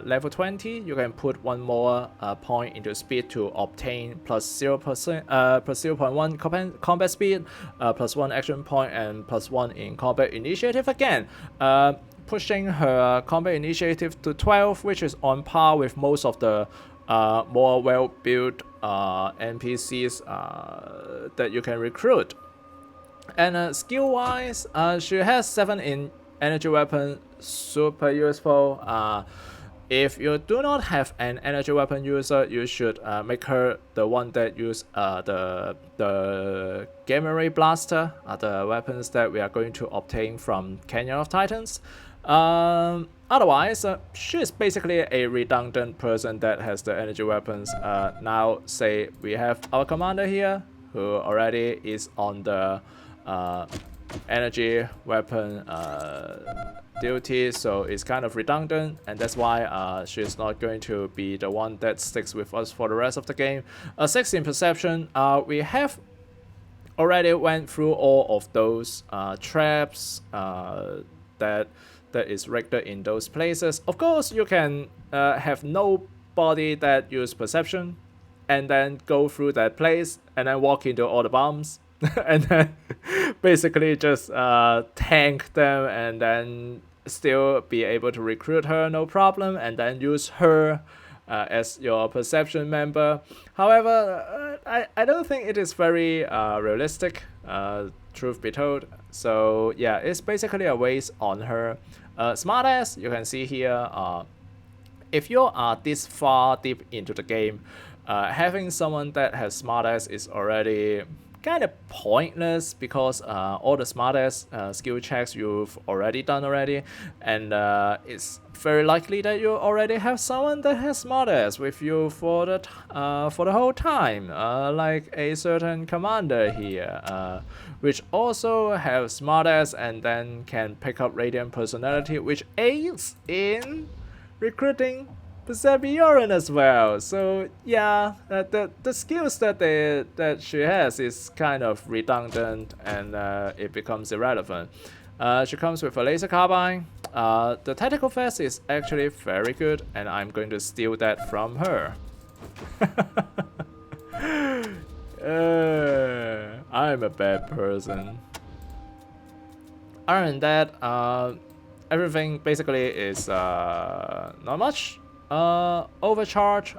level 20, you can put 1 more point into speed to obtain plus 0.1 combat speed, plus 1 action point, and plus 1 in combat initiative again. Pushing her combat initiative to 12, which is on par with most of the more well-built NPCs that you can recruit. And skill-wise, she has 7 in energy weapon, super useful. If you do not have an energy weapon user, you should make her the one that use the gamma ray blaster, the weapons that we are going to obtain from Canyon of Titans. Otherwise, she is basically a redundant person that has the energy weapons. Now, say we have our commander here, who already is on the energy weapon duty, so it's kind of redundant, and that's why she's not going to be the one that sticks with us for the rest of the game. 6 in perception, we have already went through all of those traps that is rigged in those places. Of course, you can have nobody that use perception and then go through that place and then walk into all the bombs and then basically just tank them and then still be able to recruit her no problem, and then use her as your perception member. However, I don't think it is very realistic, truth be told. So yeah, it's basically a waste on her. Smartass, you can see here, if you are this far deep into the game, having someone that has smartass is already kind of pointless, because all the smartass skill checks you've already done already, and it's very likely that you already have someone that has smartass with you for the whole time, like a certain commander here, which also have smartass and then can pick up radiant personality, which aids in recruiting Pizepi Joren as well. So yeah, the skills that she has is kind of redundant, and it becomes irrelevant. She comes with a laser carbine. The tactical vest is actually very good, and I'm going to steal that from her. I'm a bad person. Other than that, everything basically is not much. Overcharge,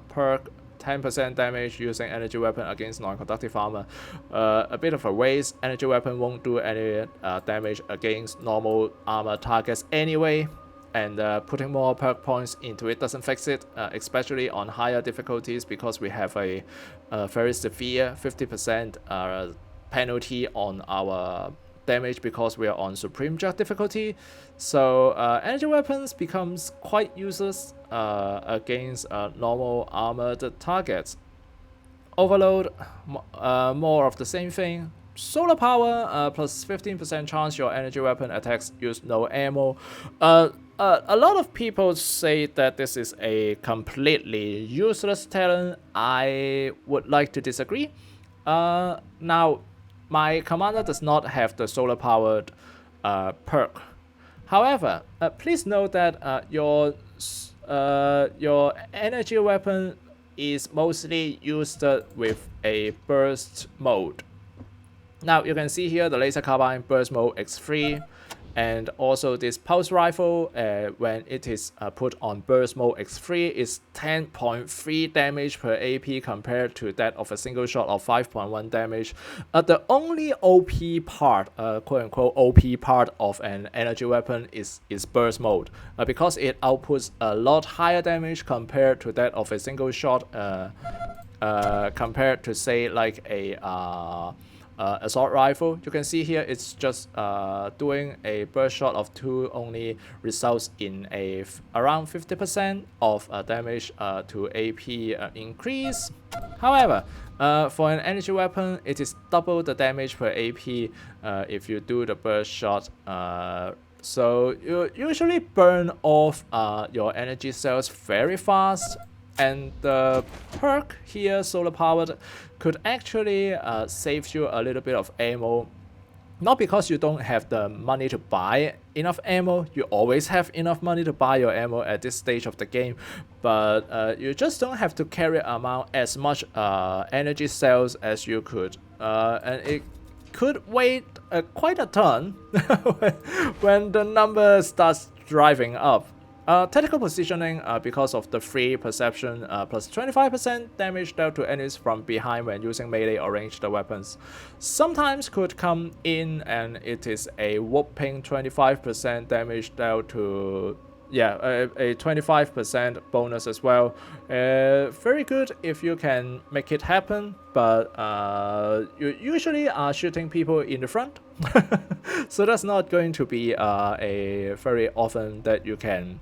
perk 10% damage using energy weapon against non-conductive armor. A bit of a waste. Energy weapon won't do any damage against normal armor targets anyway. And putting more perk points into it doesn't fix it, especially on higher difficulties, because we have a very severe 50% penalty on our damage because we are on Supreme Jug difficulty. So energy weapons becomes quite useless against normal armored targets. Overload, more of the same thing. Solar power, plus 15% chance your energy weapon attacks use no ammo. A lot of people say that this is a completely useless talent. I would like to disagree. Now, my commander does not have the solar powered perk. However, please note that your energy weapon is mostly used with a burst mode. Now you can see here the laser carbine burst mode X3, and also this pulse rifle when it is put on burst mode X3 is 10.3 damage per AP compared to that of a single shot of 5.1 damage. The only OP part, quote unquote OP part of an energy weapon is burst mode, because it outputs a lot higher damage compared to that of a single shot, compared to say like a assault rifle. You can see here it's just doing a burst shot of 2 only results in around 50% of damage to AP increase. However, for an energy weapon, it is double the damage per AP if you do the burst shot. So you usually burn off your energy cells very fast. And the perk here, solar powered, could actually save you a little bit of ammo. Not because you don't have the money to buy enough ammo, you always have enough money to buy your ammo at this stage of the game, but you just don't have to carry as much energy cells as you could. And it could weigh quite a ton when the number starts driving up. Tactical positioning, because of the free perception, plus 25% damage dealt to enemies from behind when using melee or ranged weapons, sometimes could come in, and it is a whopping 25% damage dealt to, a 25% bonus as well. Very good if you can make it happen, but you usually are shooting people in the front, so that's not going to be a very often that you can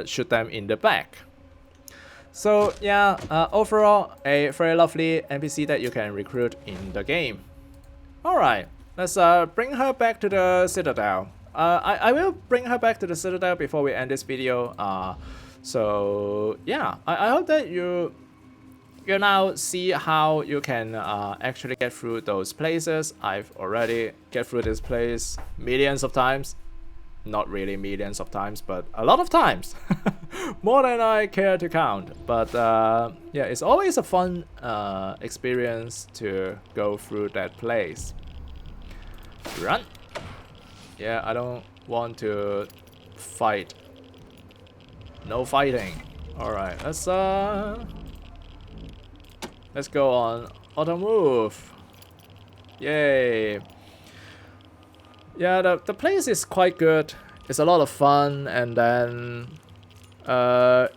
shoot them in the back. So yeah, overall a very lovely NPC that you can recruit in the game. Alright, let's bring her back to the Citadel. I will bring her back to the Citadel before we end this video. So yeah, I hope that you now see how you can actually get through those places. I've already get through this place millions of times. Not really millions of times, but a lot of times. More than I care to count. But yeah, it's always a fun experience to go through that place. Run! Yeah, I don't want to fight. No fighting. Alright, let's go on auto move. Yay! Yeah, the place is quite good. It's a lot of fun, and then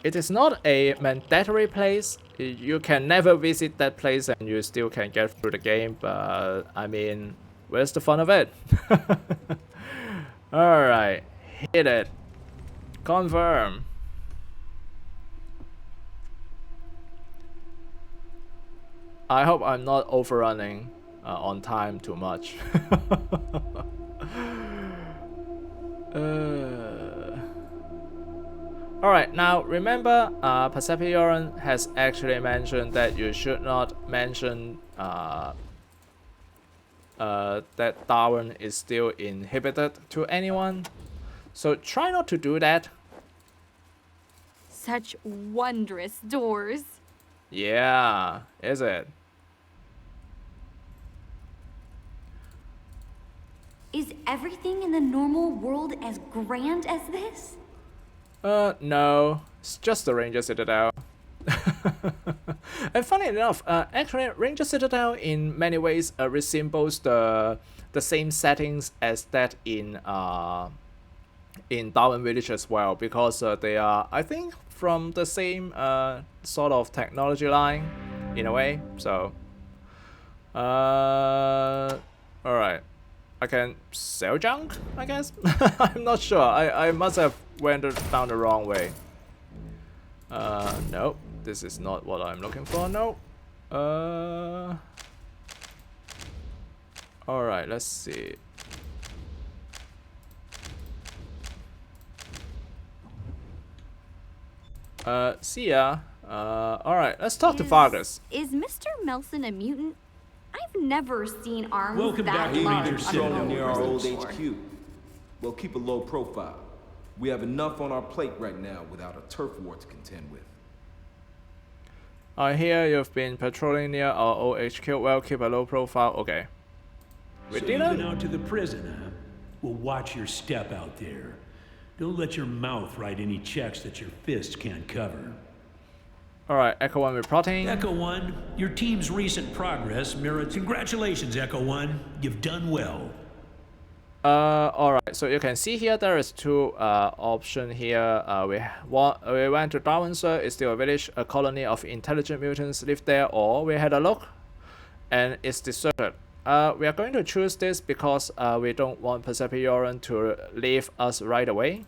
it is not a mandatory place. You can never visit that place and you still can get through the game, but I mean, where's the fun of it? Alright, hit it. Confirm. I hope I'm not overrunning on time too much. Alright, now remember, Pizepi Joren has actually mentioned that you should not mention that Darwin is still inhibited to anyone. So try not to do that. Such wondrous doors. Yeah, is it? Is everything in the normal world as grand as this? No. It's just the Ranger Citadel. And funny enough, actually, Ranger Citadel in many ways resembles the same settings as that in Darwin Village as well, because they are, I think, from the same sort of technology line, in a way. So, all right, I can sell junk, I guess. I'm not sure. I must have went down the wrong way. Nope. This is not what I'm looking for. No. Alright, let's see. See ya. Alright, let's talk to Vargas. Is Mr. Melson a mutant? I've never seen arms Welcome that back to large Ranger on a Strolling near our old person's shore. HQ. Well, keep a low profile. We have enough on our plate right now without a turf war to contend with. I hear you've been patrolling near our old HQ. Well, keep a low profile. Okay. We So did you've it? been out to the prison, huh? Well, watch your step out there. Don't let your mouth write any checks that your fists can't cover. Alright, Echo 1 reporting. Echo 1, your team's recent progress merits congratulations, Echo 1. You've done well. Alright, so you can see here there is two options here. We went to Darwin, sir. It's still a village. A colony of intelligent mutants live there, or we had a look and it's deserted. We are going to choose this because we don't want Pizepi Joren to leave us right away.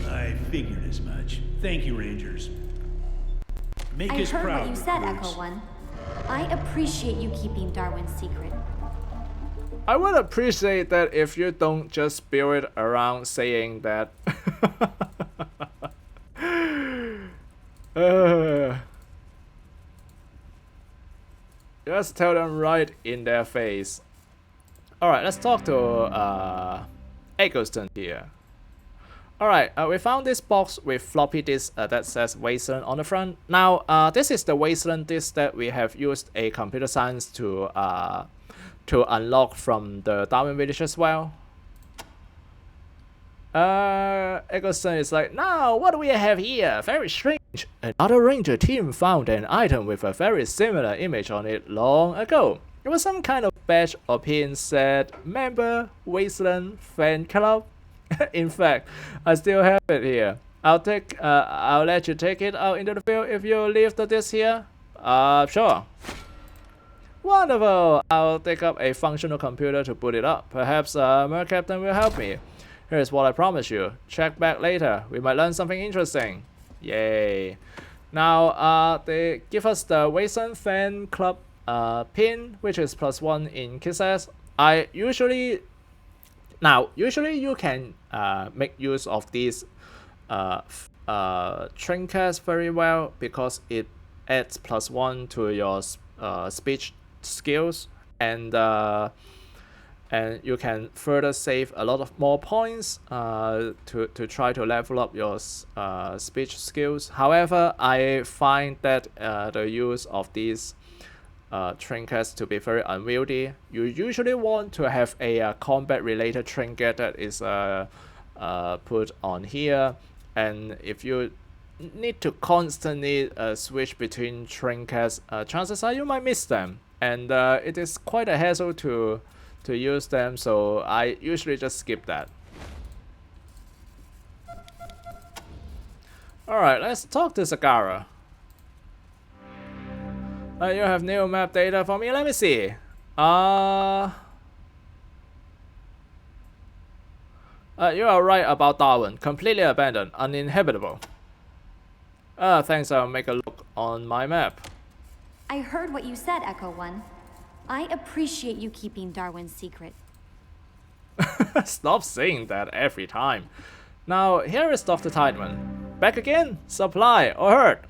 I figured as much. Thank you, Rangers. Make I us heard proud, what you said, recruits. Echo One. I appreciate you keeping Darwin's secret. I would appreciate that if you don't just spill it around saying that. Just tell them right in their face. Alright, let's talk to Eggleston here. Alright, we found this box with floppy disk that says Wasteland on the front. Now, this is the Wasteland disk that we have used a computer science to unlock from the Darwin Village as well. Eggleston is like, now what do we have here? Very strange. Another ranger team found an item with a very similar image on it long ago. It was some kind of badge or pin said member Wasteland fan club. In fact, I still have it here. I'll let you take it out into the field if you leave the disc here. Sure. Wonderful! I'll take up a functional computer to boot it up. Perhaps Mer Captain will help me. Here's what I promise you. Check back later. We might learn something interesting. Yay. Now, they give us the Wasteland Fan Club pin, which is +1 in kisses. Usually you can make use of these trinkets very well because it adds +1 to your speech skills, and you can further save a lot of more points to try to level up your speech skills. However, I find that the use of these trinkets to be very unwieldy. You usually want to have a combat related trinket that is put on here, and if you need to constantly switch between trinkets, chances are you might miss them, and it is quite a hassle to use them, so I usually just skip that. Alright, let's talk to Sagara. You have new map data for me? Let me see. You are right about Darwin. Completely abandoned, uninhabitable. Thanks, I'll make a look on my map. I heard what you said, Echo One. I appreciate you keeping Darwin's secret. Stop saying that every time. Now, here is Dr. Tideman. Back again? Supply or hurt?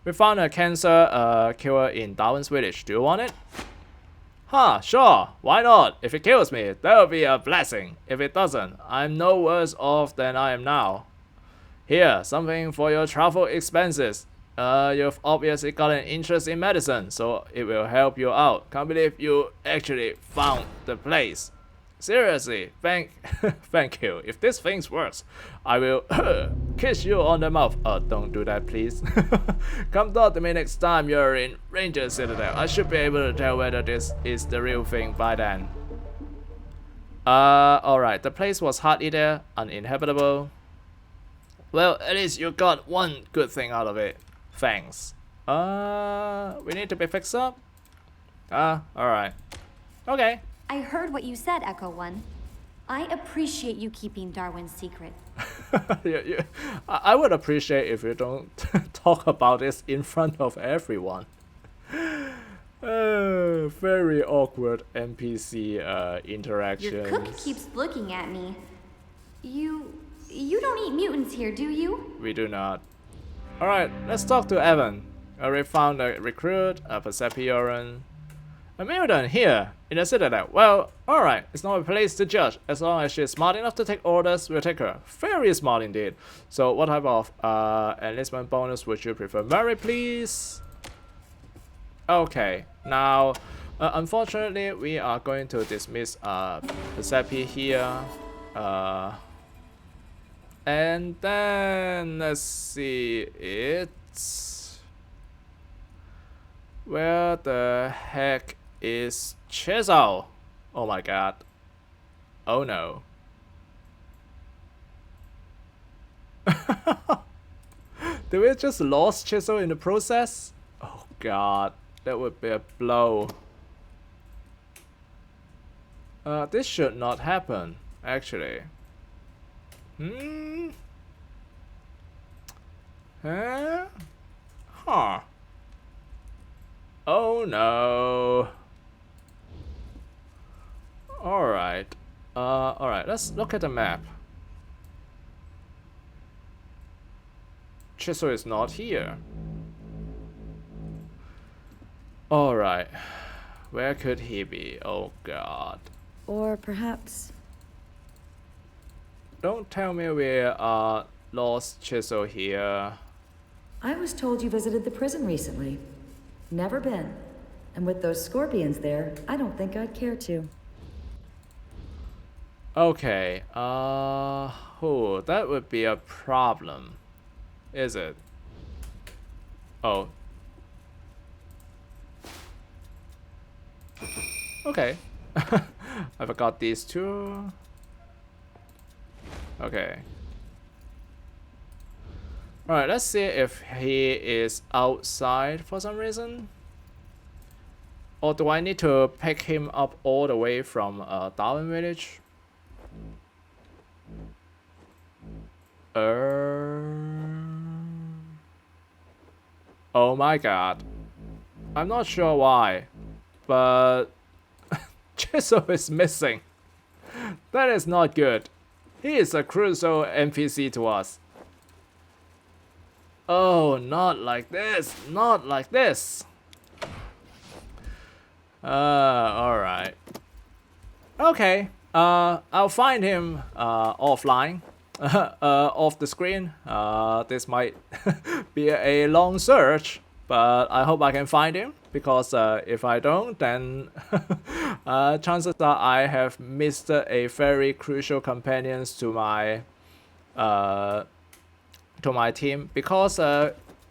We found a cancer cure in Darwin's village. Do you want it? Huh, sure, why not? If it kills me, that would be a blessing. If it doesn't, I'm no worse off than I am now. Here, something for your travel expenses. You've obviously got an interest in medicine, so it will help you out. Can't believe you actually found the place. Seriously, thank you. If this thing works, I will kiss you on the mouth. Don't do that, please. Come talk to me next time you're in Ranger Citadel. I should be able to tell whether this is the real thing by then. Alright, the place was hardly there, uninhabitable. Well, at least you got one good thing out of it. Thanks. We need to be fixed up? Alright. Okay. I heard what you said, Echo One. I appreciate you keeping Darwin's secret. I would appreciate if you don't talk about this in front of everyone. Very awkward NPC interactions. Your cook keeps looking at me. You don't eat mutants here, do you? We do not. Alright, let's talk to Evan. I already found a recruit, a Pizepi Joren. A mutant here, in the Citadel. Well, alright, it's not a place to judge. As long as she's smart enough to take orders, we'll take her. Very smart indeed. So what type of enlistment bonus would you prefer? Mary, please? Okay, now, unfortunately, we are going to dismiss Pizepi here. And then, let's see, it's... Where the heck is Chisel? Oh my god. Oh no. Did we just lost Chisel in the process? Oh god, that would be a blow. This should not happen, actually. Huh? Huh. Oh no. Alright. Alright, let's look at the map. Chisel is not here. Alright. Where could he be? Oh god. Or perhaps... Don't tell me we lost Chisel here. I was told you visited the prison recently. Never been. And with those scorpions there, I don't think I'd care to. Okay, oh, that would be a problem. Is it? Oh. Okay. I forgot these two. Okay. Alright, let's see if he is outside for some reason. Or do I need to pick him up all the way from Darwin Village? Oh my god. I'm not sure why, but Chisel is missing. That is not good. He is a crucial NPC to us. Oh, not like this. Not like this. Alright. Okay. I'll find him offline. Off the screen. This might be a long search, but I hope I can find him, because if I don't, then chances are I have missed a very crucial companion to my team, because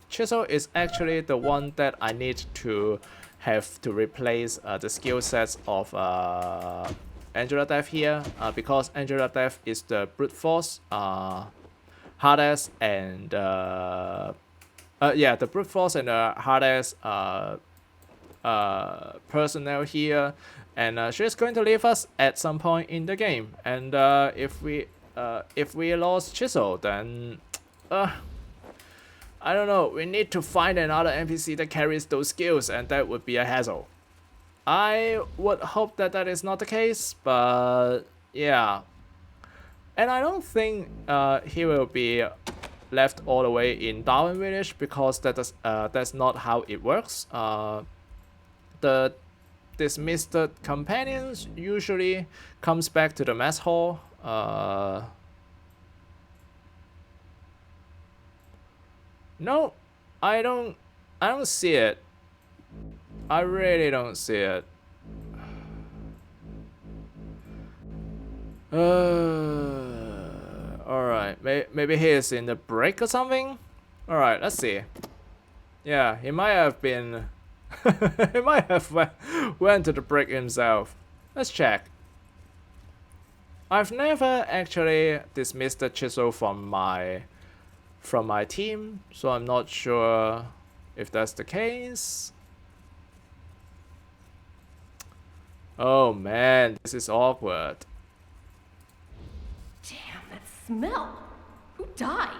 Chisel is actually the one that I need to have to replace the skill sets of Angela Death here, because Angela Death is the brute force, hardest, and yeah, the brute force and the hardest personnel here, and she's going to leave us at some point in the game. And if we lost Chisel, then I don't know. We need to find another NPC that carries those skills, and that would be a hassle. I would hope that that is not the case, but yeah. And I don't think he will be left all the way in Darwin Village, because that's not how it works. The dismissed companions usually comes back to the mess hall. No, I don't see it. I really don't see it. Alright, maybe he is in the break or something? Alright, let's see. Yeah, he might have been... he might have went to the break himself. Let's check. I've never actually dismissed the Chisel from my team, so I'm not sure if that's the case. Oh man, this is awkward. Damn, that smell. Who died?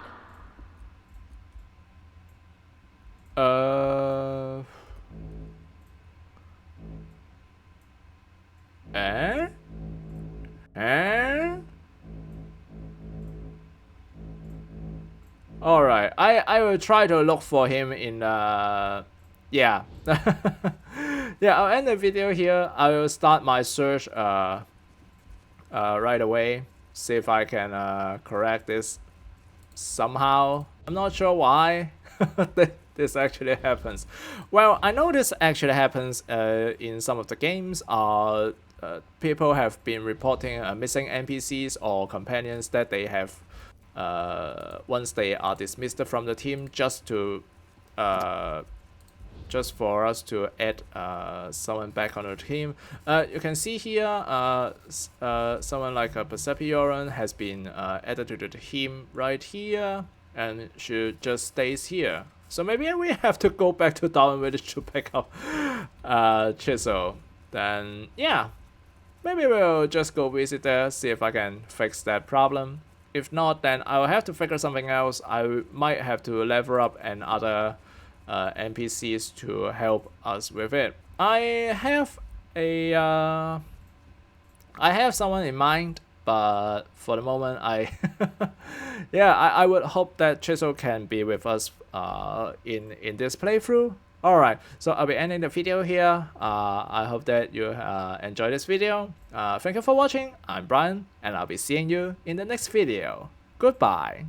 Alright, I will try to look for him in yeah. Yeah, I'll end the video here. I will start my search right away. See if I can correct this somehow. I'm not sure why this actually happens. Well, I know this actually happens in some of the games. People have been reporting missing NPCs or companions that they have once they are dismissed from the team, just for us to add someone back on the team. You can see here someone like Pizepi Joren has been added to the team right here, and she just stays here. So maybe we have to go back to Darwin Village to pick up Chisel. Then yeah, maybe we'll just go visit there, see if I can fix that problem. If not, then I'll have to figure something else. I might have to level up another NPCs to help us with it. I have someone in mind, but for the moment I would hope that Chisel can be with us in this playthrough. Alright, so I'll be ending the video here. I hope that you enjoyed this video. Thank you for watching. I'm Brian, and I'll be seeing you in the next video. Goodbye.